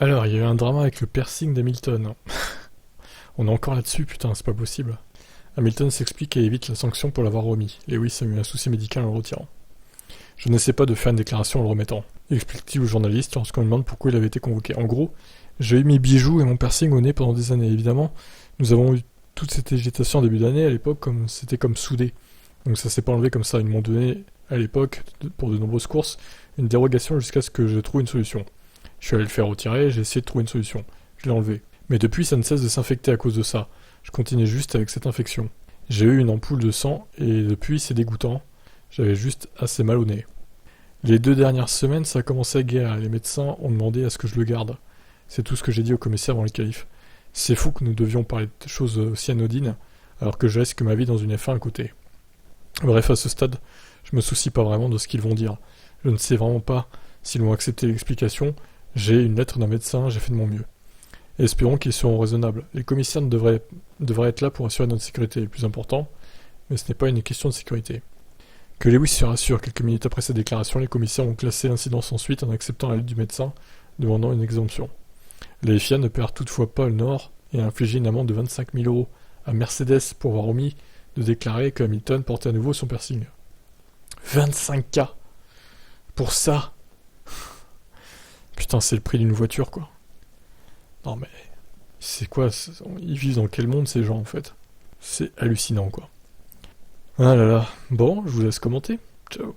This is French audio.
Alors, il y a eu un drama avec le piercing d'Hamilton. On est encore là-dessus, putain, c'est pas possible. Hamilton s'explique et évite la sanction pour l'avoir remis. Lewis a eu un souci médical en le retirant. Je n'essaie pas de faire une déclaration en le remettant, explique-t-il au journaliste lorsqu'on lui demande pourquoi il avait été convoqué. En gros, j'ai eu mes bijoux et mon piercing au nez pendant des années. Évidemment, nous avons eu toute cette agitation en début d'année, à l'époque, comme c'était comme soudé. Donc ça s'est pas enlevé comme ça. Ils m'ont donné, à l'époque, pour de nombreuses courses, une dérogation jusqu'à ce que je trouve une solution. Je suis allé le faire retirer, j'ai essayé de trouver une solution. Je l'ai enlevé. Mais depuis, ça ne cesse de s'infecter à cause de ça. Je continue juste avec cette infection. J'ai eu une ampoule de sang et depuis, c'est dégoûtant. J'avais juste assez mal au nez. Les 2 dernières semaines, ça a commencé à guérir. Les médecins ont demandé à ce que je le garde. C'est tout ce que j'ai dit au commissaire avant le calife. C'est fou que nous devions parler de choses aussi anodines, alors que je risque ma vie dans une F1 à côté. Bref, à ce stade, je me soucie pas vraiment de ce qu'ils vont dire. Je ne sais vraiment pas s'ils vont accepter l'explication. J'ai une lettre d'un médecin, j'ai fait de mon mieux. Et espérons qu'ils seront raisonnables. Les commissaires devraient être là pour assurer notre sécurité, le plus important, mais ce n'est pas une question de sécurité. Que Lewis se rassure, quelques minutes après sa déclaration, les commissaires ont classé l'incident sans suite en acceptant la lettre du médecin, demandant une exemption. La FIA ne perd toutefois pas le nord et a infligé une amende de 25 000 euros à Mercedes pour avoir omis de déclarer que Hamilton portait à nouveau son piercing. 25K pour ça. Putain, c'est le prix d'une voiture, quoi. Non mais, c'est quoi? Ils vivent dans quel monde, ces gens, en fait? C'est hallucinant, quoi. Ah là là. Bon, je vous laisse commenter. Ciao.